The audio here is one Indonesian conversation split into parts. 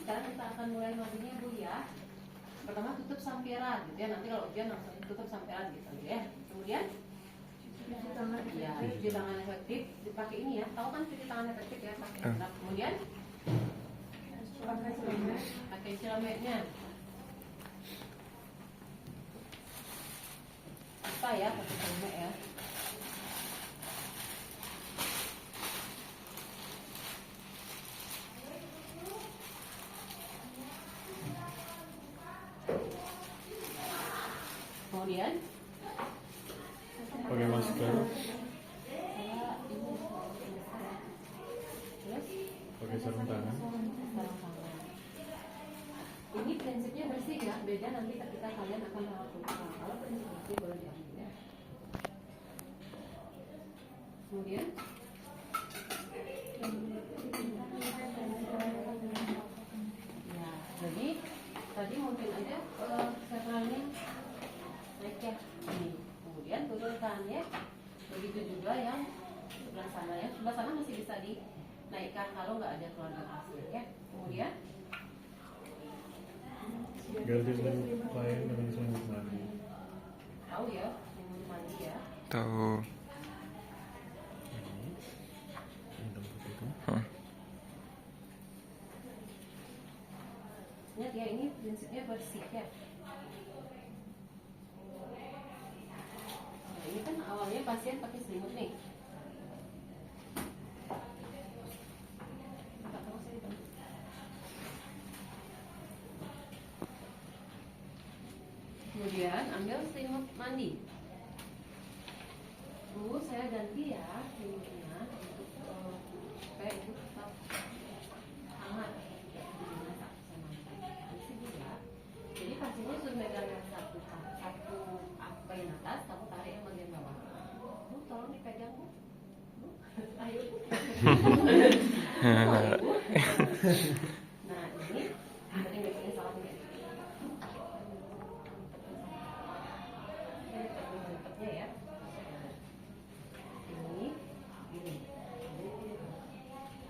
sekarang kita akan mulai mandinya Bu ya. Pertama tutup sampiran gitu ya. Nanti kalau ujian langsung tutup sampiran gitu ya. Kemudian cuci tangan ya, cuci tangan efektif dipakai ini ya. Tahu kan cuci tangan efektif ya pakai. Nah, kemudian pakai siramidnya. Apa ya pakai siramid ya. Kemudian pakai masker, pakai sarung tangan. Ini prinsipnya bersih ya, beda nanti ketika kalian akan melakukan. Kalau prinsip bersih boleh diambil ya. Kemudian ya, jadi tadi mungkin aja setelahnya naik ya ini, kemudian turunkan ya. Begitu juga yang sebelah sana ya, sebelah sana masih bisa dinaikkan kalau nggak ada keluarga pasien ya. Kemudian Ganti klien dengan selimut mandi. tahu ya, selimut mandi ya. Tahu. Ini tempat itu. Ingat ya, ini prinsipnya bersih ya. Nah, ini kan awalnya pasien pakai selimut nih. Kemudian ambil selimut mandi. Bu, saya ganti ya selimutnya untuk supaya itu tetap hangat. Jadi pasiennya sudah megang yang satu bagian atas, kamu tarik yang bagian bawah. Bu, tolong dipegang Bu. Bu, ayo. Bu. Nah ini tadi nggak punya salah nggak? Ini ya. Ini, ini.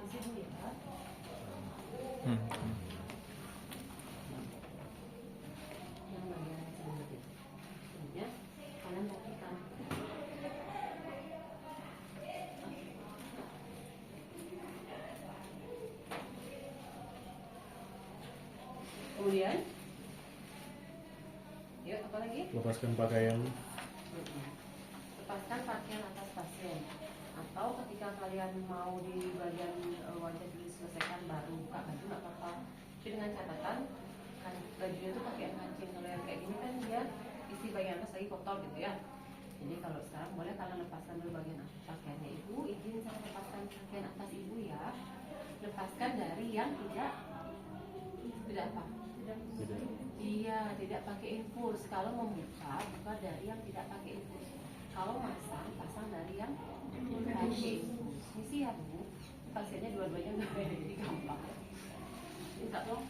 Di sini ya. Yang bagian selanjutnya. Kemudian kanan kaki kanan. Kemudian, yuk apa lagi? Lepaskan pakaian. Lepaskan pakaian atas pasien. Atau ketika kalian mau di bagian wajah diselesaikan baru buka baju nggak apa-apa. Tapi dengan catatan kan bajunya itu pakai kancing. Kalau yang kayak gini kan dia isi bagian atas lagi kotor gitu ya. Jadi kalau sekarang boleh kalian lepaskan dulu bagian atas pakaiannya ibu. Izin saya lepaskan pakaian atas ibu ya. Lepaskan dari yang tidak apa? Iya, tidak pakai infus. Kalau membuka, buka dari yang tidak pakai infus. Kalau masang, pasang dari yang pakai infus. Misi ya Bu, pasiennya dua-duanya nggak ada, jadi gampang. Minta dong.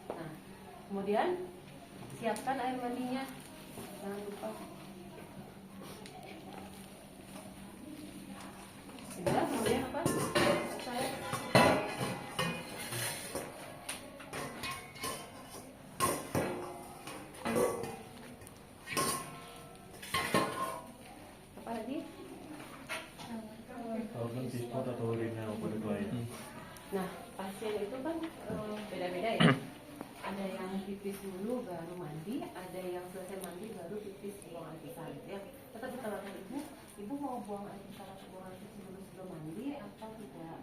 Nah, kemudian siapkan air mandinya. Jangan lupa. Sudah, kemudian apa? Saya apa lagi? Lakukan tispot atau urinal pada klien. Nah, pasien itu kan beda-beda ya. Ada yang pipis dulu baru mandi, ada yang selesai mandi baru pipis buang air besar gitu ya. Tetap dikatakan ibu mau buang air besar atau buang air kecil dulu sebelum mandi atau tidak?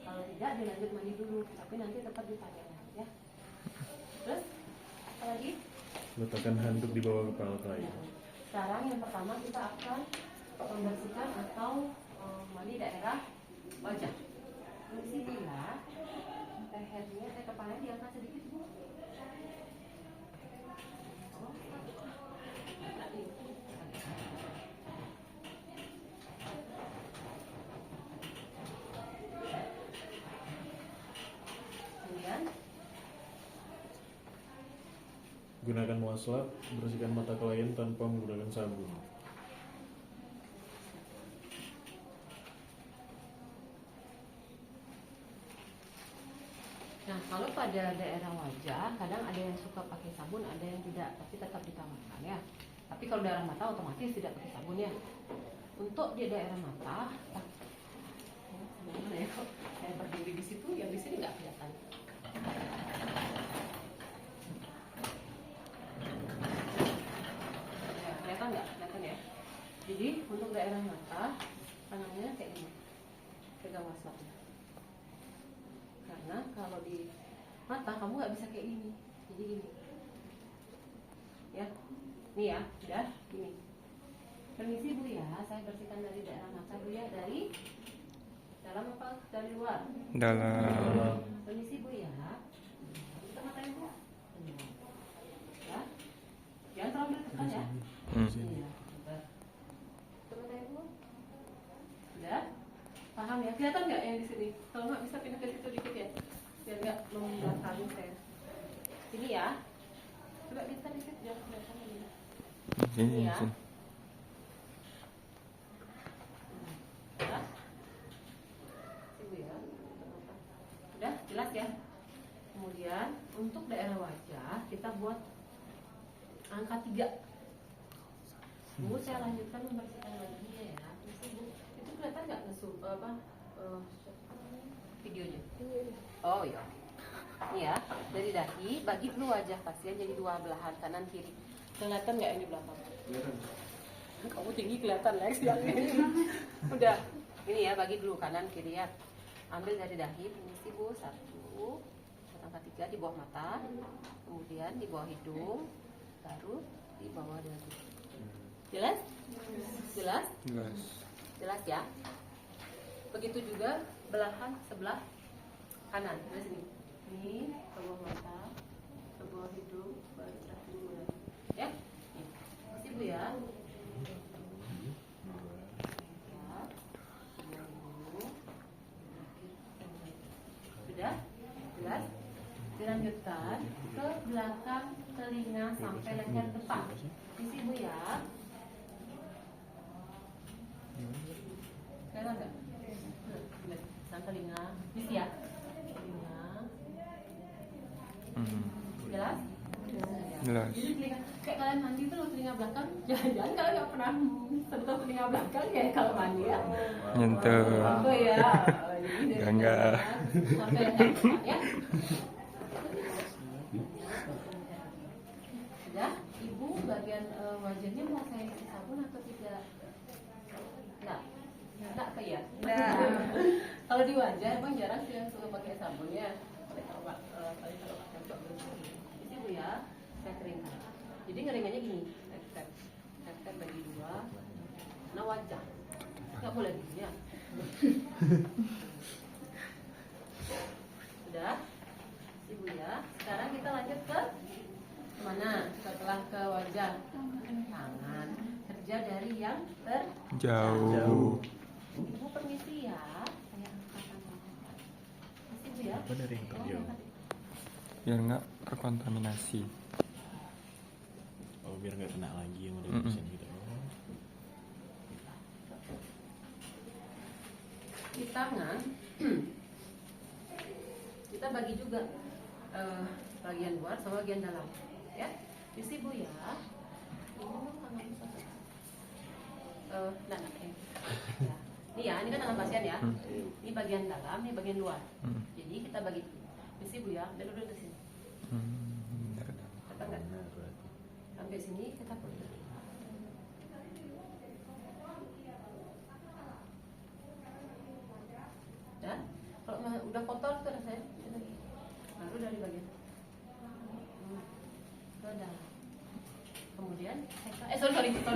Kalau tidak dilanjut mandi dulu, tapi nanti tetap ditanyakan ya. Terus apa lagi? Letakkan handuk di bawah kepala klien. Sekarang yang pertama kita akan membersihkan atau mandi daerah wajah. Di sini ya, lehernya, kepalanya diangkat sedikit Bu. Kemudian Gunakan wastafel, bersihkan mata klien tanpa menggunakan sabun. Nah, kalau pada daerah wajah, kadang ada yang suka pakai sabun, ada yang tidak, tapi tetap ditambahkan ya. Tapi kalau daerah mata otomatis tidak pakai sabun ya. Untuk di daerah mata, bagaimana ya? Saya berdiri di situ, yang di sini nggak kelihatan. Ya, kelihatan nggak? Kelihatan ya. Jadi untuk daerah mata, tangannya kayak gini, pegang wasapnya. Karena kalau di mata kamu nggak bisa kayak gini, jadi gini, ya, nih ya, udah gini. Permisi Bu ya, saya bersihkan dari daerah mata Bu ya, dari dalam apa dari luar? Dalam. Permisi Bu ya, kita matain Bu. Ya, jangan terlalu ditekan ya. Iya, bentar. Kita matain Bu. Udah, paham ya? Kelihatan nggak yang di sini? Kalau nggak bisa pindah ke situ dikit ya, biar nggak membelakangi saya. Sini ya, coba kita dikit jangan kelihatan ini. Sini, Ya. sini. Ibu ya, udah jelas ya. Kemudian untuk daerah wajah kita buat angka 3. Bu, saya lanjutkan membersihkan wajahnya ya. Terus, Bu, itu kelihatan nggak videonya? Oh iya. Ini ya, dari dahi bagi dulu wajah pasien jadi 2 belahan kanan kiri. Kelihatan nggak ini belakang? Kamu tinggi kelihatan Lex yang ini. Udah. Ini ya, bagi dulu kanan kiri ya. Ambil dari dahi, permisi Bu, 1, angka 3 di bawah mata, kemudian di bawah hidung, baru di bawah dahi. Jelas? Jelas? Jelas. Jelas ya. Begitu juga belahan sebelah kanan. Dari sini. Ini ke bawah mata, ke bawah hidung, baru dahi dulu. Ya. Nih. Permisi Bu ya. Sudah? Jelas? Dilanjutkan ke belakang telinga sampai leher depan. Isi Bu ya. Kelihatan nggak? Belakang telinga. Isi ya. Telinga. Jelas? Jelas. Jadi telinga, kayak kalian mandi tuh telinga belakang. Jangan-jangan kalian nggak pernah sentuh telinga belakang ya kalau mandi ya. Nyentuh. Apa ya? Enggak. Sampai leher depan ya. Sudah, Ibu bagian wajahnya mau saya kasih sabun atau tidak? Enggak. Enggak apa ya? Enggak. Kalau di wajah emang jarang sih yang suka pakai sabun ya. Paling kalau pakai cocok ini Bu ya, saya keringkan. Jadi ngeringannya gini, tep bagi 2. Nah wajah, nggak boleh gini ya. Sudah, Ibu ya. Sekarang kita lanjut ke mana? Setelah ke wajah, tangan. Kerja dari yang Jauh. Ibu permisi ya. Saya angkat tangan. Permisi Bu ya. Apa dari yang terjauh? Biar nggak terkontaminasi. Oh, biar nggak kena lagi yang udah Mm-mm. pesan gitu. Oh. Di tangan kita bagi juga bagian luar sama bagian dalam ya. Isi Bu ya. Ini ya, ini kan tangan pasien ya. Ini bagian dalam, ini bagian luar. Jadi kita bagi. Isi Bu ya, dan udah ke sini. Kata nggak? Sampai sini kita putar. Dan kalau udah kotor tuh rasanya baru dari bagian ke dalam. Kemudian sorry teka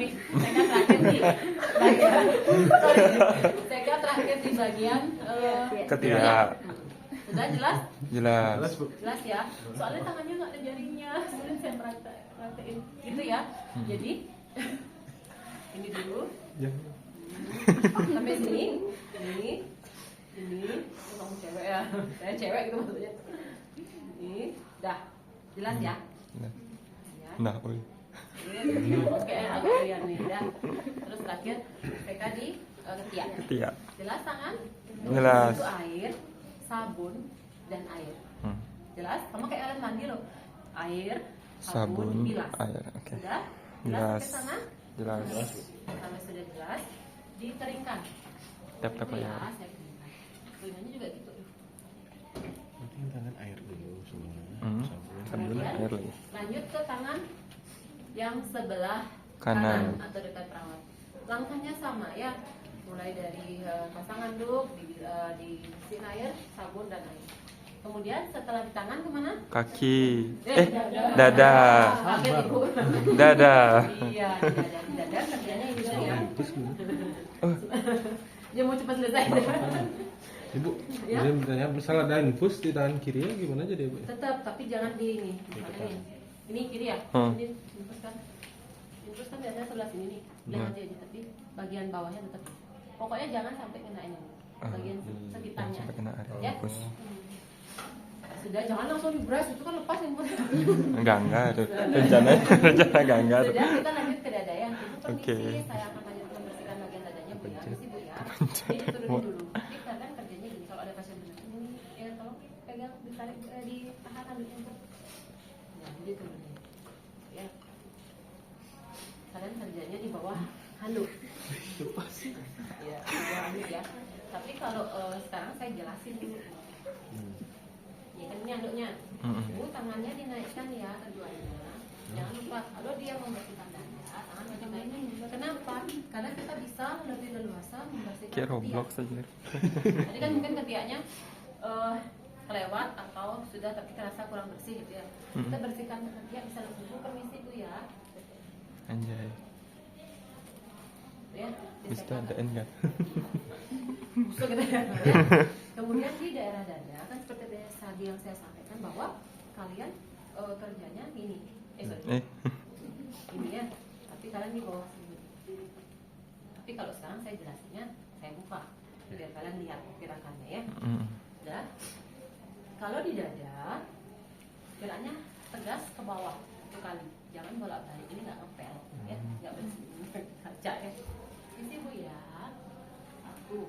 terakhir di bagian teka terakhir di bagian Ketiak. sudah jelas Jelas. jelas ya, soalnya tangannya nggak ada jaringnya, kemudian saya praktekin gitu ya. Jadi ini dulu sampai sini, ini kamu cewek ya, saya cewek gitu maksudnya. Ini dah jelas ya. Ya. Nah, oi. Oke, agak lihat nih dah. Terus terakhir PK di ketiak. Ketiak. Jelas tangan? Jelas. Itu air, sabun dan air. Jelas? Sama kayak kalian mandi loh. Air, Sabun, bilas. air. Oke. Sudah? Jelas. Ke sana? Jelas. Sampai sudah jelas, dikeringkan. Tap-tap Itu air. ya, saya keringkan. Keringkannya juga gitu. Penting tangan air dulu semua. Sabun. Sabun, Kemudian, air lagi. lanjut ke tangan yang sebelah Kanan. atau dekat perawat. Langkahnya sama ya, mulai dari pasang handuk, dibersihin air, sabun dan air. Kemudian setelah di tangan kemana? Kaki. Dada. Kaget ibu. Dada. Iya, di dada kerjanya ini ya. Oh, Dia mau cepat selesai. Ibu, Ya? saya bertanya, misalnya ada infus di tangan kiri ya gimana aja deh, Bu? Tetap, tapi jangan di ini. Misalnya nih. Ini kiri ya? Ini infus kan? Infus kan biasanya sebelah sini nih. Bilang aja tapi bagian bawahnya tetap. Pokoknya jangan sampai kena ini. Bagian sekitarnya. sampai kena air. Ya? Infus. Sudah, jangan langsung dibras, itu kan lepas infus. Enggak itu. Rencana enggak. Sudah, kita lanjut ke dada ya. Ibu Oke. permisi, saya akan lanjut membersihkan bagian dadanya Bu ya. Permisi Bu ya. Ini turunin dulu. Jadi kadang kerjanya gini, kalau ada pasien benar ini ya tolong pegang, ditarik, ditahan handuknya Bu. Nah, ini turunin. Ya. Kalian kerjanya di bawah handuk. Ya, di bawah handuk ya. Tapi kalau sekarang saya jelasin dulu. Ya kan ini handuknya. Bu, tangannya dinaikkan ya keduanya. Jangan lupa kalau dia membersihkan dada, tangan wajib naik. Kenapa? Karena kita bisa lebih leluasa membersihkan Kayak ketiak. Roblox aja. Jadi kan mungkin ketiaknya kelewat atau sudah tapi terasa kurang bersih gitu ya. Kita bersihkan ketiak bisa langsung. Bu, permisi Bu ya. Anjay. Ya, Bisa ada enggak? busuk gitu ya. Kemudian di daerah dada kan seperti tadi yang saya sampaikan bahwa kalian kerjanya ini, sorry, ini ya, tapi kalian di bawah sini. Tapi kalau sekarang saya jelasinnya, saya buka biar kalian lihat gerakannya ya. Sudah. Kalau di dada, geraknya tegas ke bawah satu kali, jangan bolak balik. Ini nggak ngepel, ya, nggak bersih, kaca ya. Isi Bu ya, 1, 2,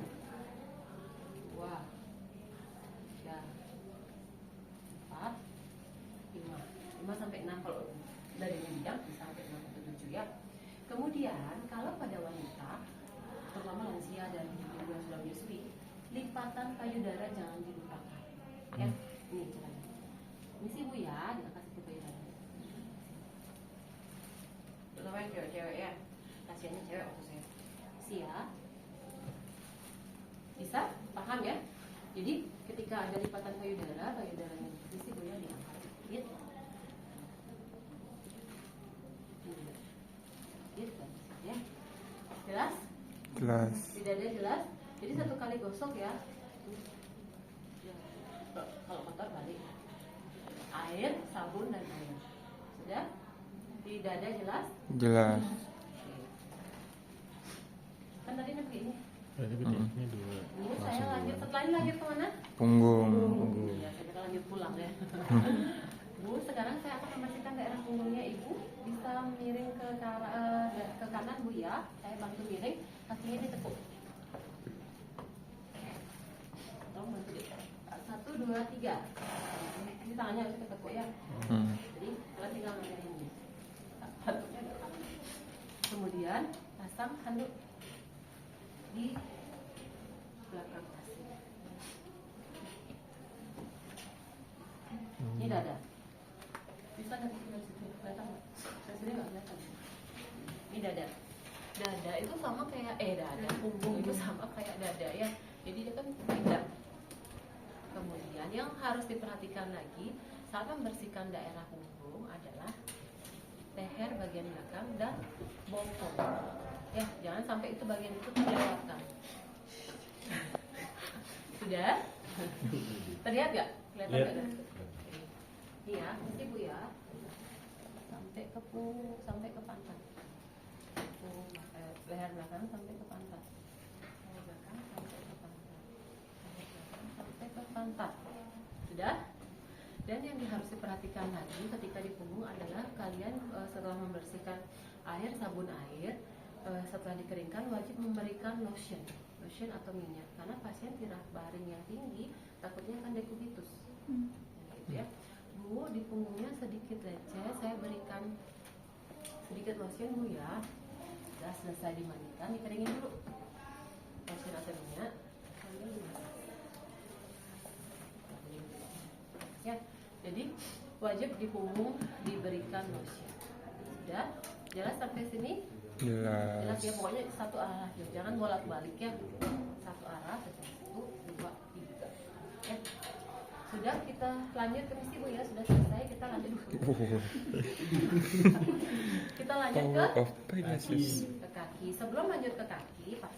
3, 4, 5 sampai 6 kalau dari bidang bisa sampai 6 atau 7 ya. Kemudian kalau pada wanita, terutama lansia dan ibu yang sudah menyusui, lipatan payudara jangan dilupakan. Ya, ini caranya. Ini sih Bu ya, diangkat sedikit payudara. Terutama yang cewek-cewek ya, kasihannya cewek waktu saya. Isi ya. Bisa? Paham ya? Jadi ketika ada lipatan payudaranya isi Bu ya, diangkat sedikit. Ya. Jelas? Jelas. Tidak ada jelas. Jadi satu kali gosok ya. Kalau kotor balik. Air, sabun dan air. Sudah? Di dada jelas? Jelas. Kan tadi nanti ini. Berarti bedanya dua. Ini saya lanjut. Setelah ini lanjut kemana? Punggung. Ya, saya lanjut pulang ya. Bu, sekarang saya akan membersihkan daerah punggungnya Ibu. Bisa miring ke kanan Bu ya. Saya bantu miring, kakinya ditekuk. Tolong bantu deh. 1, 2, 3. Ini tangannya harus ditekuk ya. Jadi kalian tinggal ngeliatin ini. Handuknya ke kanan. Kemudian pasang handuk di belakang kaki. Ini dada. Bisa dari situ kelihatan nggak? Dari sini nggak kelihatan. Ini dada. Dada itu sama kayak dada. Punggung itu sama kayak dada ya. Jadi dia kan beda. Kemudian yang harus diperhatikan lagi saat membersihkan daerah punggung adalah leher bagian belakang dan bokong. Ya, jangan sampai itu bagian itu terlewatkan. Sudah? Terlihat nggak? Kelihatan nggak? Ini ya, mesti Bu ya. Sampai ke punggung, sampai ke pantat. Leher belakang sampai ke pantat. Leher belakang sampai ke pantat. Leher belakang sampai ke pantat. Sudah? Dan yang harus diperhatikan lagi ketika di punggung adalah kalian setelah membersihkan air, sabun air, setelah dikeringkan wajib memberikan lotion atau minyak karena pasien tiraf baring yang tinggi takutnya akan dekubitus. Gitu ya. sedikit receh, saya berikan sedikit lotion Bu ya. Sudah selesai dimandikan, dikeringin dulu lotion atau minyak sambil dimasak ya. Jadi wajib di punggung diberikan lotion. Sudah jelas sampai sini? Jelas ya, Jelas. pokoknya satu arah ya, jangan bolak-balik ya, satu arah saja. 1, 2, 3 ya. Sudah, kita lanjut ke misi Bu ya, sudah selesai, kita lanjut kita lanjut Power of Pegasus. ke kaki. Sebelum lanjut ke kaki,